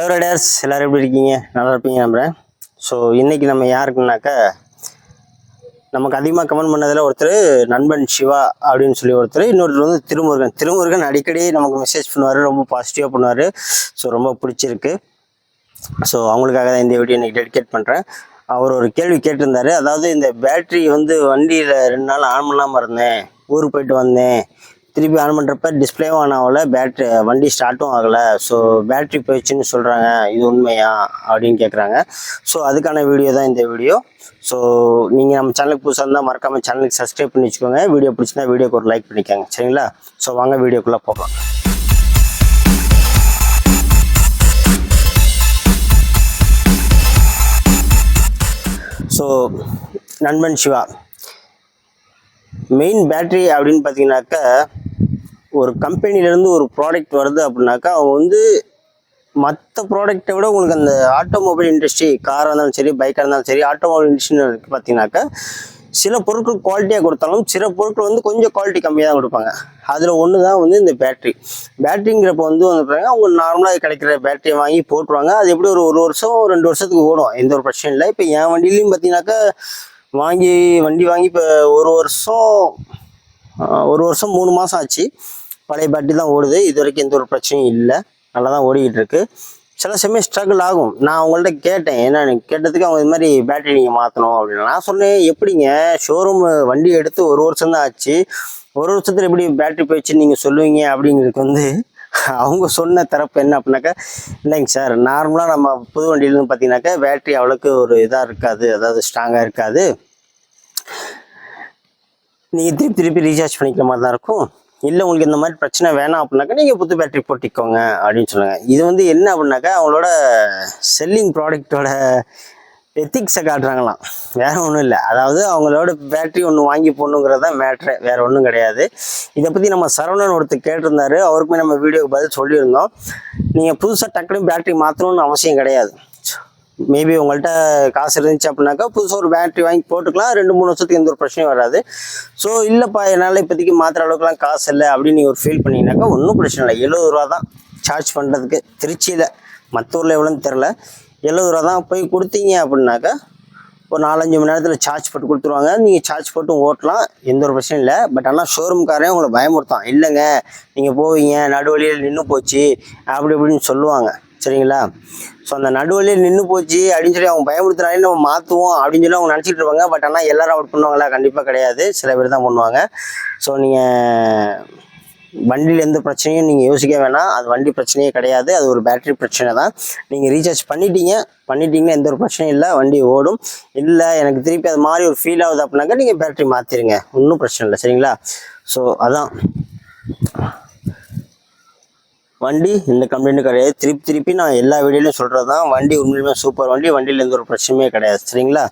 Hello Riders, எல்லோரும் எப்படி இருக்கீங்க? நல்லா இருப்பீங்க நம்புகிறேன். ஸோ இன்றைக்கி நம்ம யாருக்குனாக்கா, நமக்கு அதிகமாக கமெண்ட் பண்ணதில் ஒருத்தர் நண்பன் சிவா அப்படின்னு சொல்லி ஒருத்தர், இன்னொருத்தர் வந்து திருமுருகன் அடிக்கடி நமக்கு மெசேஜ் பண்ணுவார், ரொம்ப பாசிட்டிவாக பண்ணுவார். ஸோ ரொம்ப பிடிச்சிருக்கு. ஸோ அவங்களுக்காக தான் இந்த வீடியோ இன்றைக்கி டெடிகேட் பண்ணுறேன். அவர் ஒரு கேள்வி கேட்டிருந்தார். அதாவது இந்த பேட்ரி வந்து வண்டியில் 2 நாள் ஆன் பண்ணாமல் இருந்தேன், ஊருக்கு போயிட்டு வந்தேன், திருப்பி ஆன் பண்ணுறப்ப டிஸ்பிளேவும் ஆன் ஆகலை, வண்டி ஸ்டார்ட்டும் ஆகலை, ஸோ பேட்ரி போயிடுச்சுன்னு சொல்கிறாங்க, இது உண்மையா அப்படின்னு கேட்குறாங்க. ஸோ அதுக்கான வீடியோ தான் இந்த வீடியோ. ஸோ நீங்கள் நம்ம சேனலுக்கு புதுசாக இருந்தால் மறக்காமல் சேனலுக்கு சப்ஸ்கிரைப் பண்ணி வச்சுக்கோங்க. வீடியோ பிடிச்சினா வீடியோக்கு ஒரு லைக் பண்ணிக்கோங்க, சரிங்களா? ஸோ வாங்க வீடியோக்குள்ளே போகலாம். ஸோ நண்பன் சிவா, மெயின் பேட்ரி அப்படின்னு பார்த்தீங்கன்னாக்கா, ஒரு கம்பெனிலேருந்து ஒரு ப்ராடக்ட் வருது அப்படின்னாக்கா, அவங்க வந்து மற்ற ப்ராடக்டை விட உங்களுக்கு அந்த ஆட்டோமொபைல் இண்டஸ்ட்ரி, காராக இருந்தாலும் சரி, பைக்காக இருந்தாலும் சரி, ஆட்டோமொபைல் இண்டஸ்ட்ரின்னு பார்த்தீங்கன்னாக்கா, சில பொருட்கள் குவாலிட்டியாக கொடுத்தாலும் சில பொருட்கள் வந்து கொஞ்சம் குவாலிட்டி கம்மியாக தான் கொடுப்பாங்க. அதில் ஒன்று தான் வந்து இந்த பேட்ரிங்கிறப்ப வந்து அவங்க நார்மலாக கிடைக்கிற பேட்டரியை வாங்கி போட்டுருவாங்க. அது எப்படி ஒரு வருஷம் 2 வருஷத்துக்கு ஓடும், எந்த ஒரு பிரச்சனையும் இல்லை. இப்போ என் வண்டியிலையும் பார்த்தீங்கன்னாக்கா, வண்டி வாங்கி இப்போ ஒரு வருஷம் 3 மாதம் ஆச்சு. பழைய பேட்டரி தான் ஓடுது. இது வரைக்கும் எந்த ஒரு பிரச்சனையும் இல்லை, நல்லா தான் ஓடிக்கிட்டு இருக்கு. சில சமயம் ஸ்ட்ரகிள் ஆகும். நான் அவங்கள்ட்ட கேட்டேன், ஏன்னா கேட்டதுக்கு அவங்க இது மாதிரி பேட்டரி நீங்கள் மாற்றணும் அப்படின்னு. நான் சொன்னேன், எப்படிங்க ஷோரூம் வண்டி எடுத்து 1 வருஷம் தான் ஆச்சு, 1 வருஷத்தில் எப்படி பேட்டரி போயிடுச்சுன்னு நீங்கள் சொல்லுவீங்க அப்படிங்கிறதுக்கு வந்து அவங்க சொன்ன தரப்பு என்ன அப்படின்னாக்கா, இல்லைங்க சார், நார்மலாக நம்ம புது வண்டியிலேருந்து பார்த்தீங்கன்னாக்கா பேட்டரி அவ்வளோக்கு ஒரு இதாக இருக்காது, அதாவது ஸ்ட்ராங்காக இருக்காது, நீங்கள் திருப்பி ரீசார்ஜ் பண்ணிக்கிற மாதிரி தான் இருக்கும். இல்லை உங்களுக்கு இந்த மாதிரி பிரச்சனை வேணாம் அப்படின்னாக்கா நீங்கள் புது பேட்டரி போட்டிக்கோங்க அப்படின்னு சொன்னாங்க. இது வந்து என்ன அப்படின்னாக்கா, அவங்களோட செல்லிங் ப்ராடக்டோட எத்திக்ஸை காட்டுறாங்களாம், வேறு ஒன்றும் இல்லை. அதாவது அவங்களோட பேட்டரி ஒன்று வாங்கி போடணுங்கிறது தான் மேட்ரு, வேறு ஒன்றும் கிடையாது. இதை பற்றி நம்ம சரவணன் ஒருத்தர் கேட்டிருந்தாரு, அவருக்குமே நம்ம வீடியோக்கு பதில் சொல்லியிருந்தோம். நீங்கள் புதுசாக டக்குனு பேட்டரி மாற்றணும்னு அவசியம் கிடையாது. மேபி உங்கள்கிட்ட காசு இருந்துச்சு அப்படின்னாக்கா புதுசாக ஒரு பேட்டரி வாங்கி போட்டுக்கலாம், 2-3 வருஷத்துக்கு எந்த ஒரு பிரச்சனையும் வராது. ஸோ இல்லைப்பா, என்னால் இப்போதைக்கு மாற்றுற அளவுக்குலாம் காசு இல்லை அப்படின்னு நீங்கள் ஒரு ஃபீல் பண்ணிங்கனாக்கா ஒன்றும் பிரச்சனை இல்லை. 70 ரூபா தான் சார்ஜ் பண்ணுறதுக்கு. திருச்சியில், மற்ற ஊரில் எவ்வளோன்னு தெரில, 70 ரூபா தான். போய் கொடுத்தீங்க அப்படின்னாக்கா ஒரு 4-5 மணி நேரத்தில் சார்ஜ் போட்டு கொடுத்துருவாங்க. நீங்கள் சார்ஜ் போட்டு ஓட்டலாம், எந்த ஒரு பிரச்சனையும் இல்லை. பட் ஆனால் ஷோரூம்காரே உங்களை பயமுறுத்தான், இல்லைங்க நீங்கள் போவீங்க நடுவழியில் நின்று போச்சு அப்படி இப்படின்னு சொல்லுவாங்க, சரிங்களா? ஸோ அந்த நடுவழியில் நின்று போச்சு அப்படின்னு சொல்லி அவங்க பயமுறுத்துனாலே நம்ம மாற்றுவோம் அப்படின்னு சொல்லி அவங்க நினச்சிட்டு இருப்பாங்க. பட் ஆனால் எல்லோரும் அவுட் பண்ணுவாங்களா? கண்டிப்பாக கிடையாது, சில பேர் தான் பண்ணுவாங்க. ஸோ நீங்கள் வண்டியில் எந்த பிரச்சனையும் நீங்கள் யோசிக்க வேணாம், அது வண்டி பிரச்சனையே கிடையாது, அது ஒரு பேட்டரி பிரச்சனை தான். நீங்கள் ரீசார்ஜ் பண்ணிட்டீங்கன்னா எந்த ஒரு பிரச்சனையும் இல்லை, வண்டி ஓடும். இல்லை எனக்கு திருப்பி அது மாதிரி ஒரு ஃபீல் ஆகுது அப்படின்னாக்கா நீங்கள் பேட்டரி மாற்றிடுங்க, ஒன்றும் பிரச்சனை இல்லை, சரிங்களா? ஸோ அதான் வண்டி இந்த கம்ப்ளைண்ட்டும் கிடையாது. திருப்பி நான் எல்லா வீடியோலையும் சொல்கிறது தான், வண்டி உண்மையுமே சூப்பர் வண்டி, வண்டியில் எந்த ஒரு பிரச்சனையுமே கிடையாது, சரிங்களா?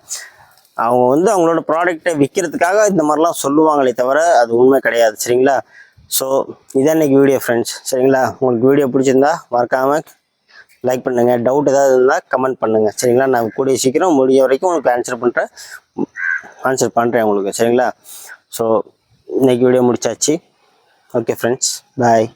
அவங்க வந்து அவங்களோட ப்ராடக்டை விற்கிறதுக்காக இந்த மாதிரிலாம் சொல்லுவாங்களே தவிர அது உண்மை கிடையாது, சரிங்களா? ஸோ இதான் இன்றைக்கி வீடியோ ஃப்ரெண்ட்ஸ், சரிங்களா? உங்களுக்கு வீடியோ பிடிச்சிருந்தா மறக்காமல் லைக் பண்ணுங்கள், டவுட் ஏதாவது இருந்தால் கமெண்ட் பண்ணுங்கள், சரிங்களா? நான் கூடிய சீக்கிரம் முடிய வரைக்கும் உங்களுக்கு ஆன்சர் பண்ணுறேன் உங்களுக்கு, சரிங்களா? ஸோ இன்றைக்கி வீடியோ முடிச்சாச்சு. ஓகே ஃப்ரெண்ட்ஸ், பாய்.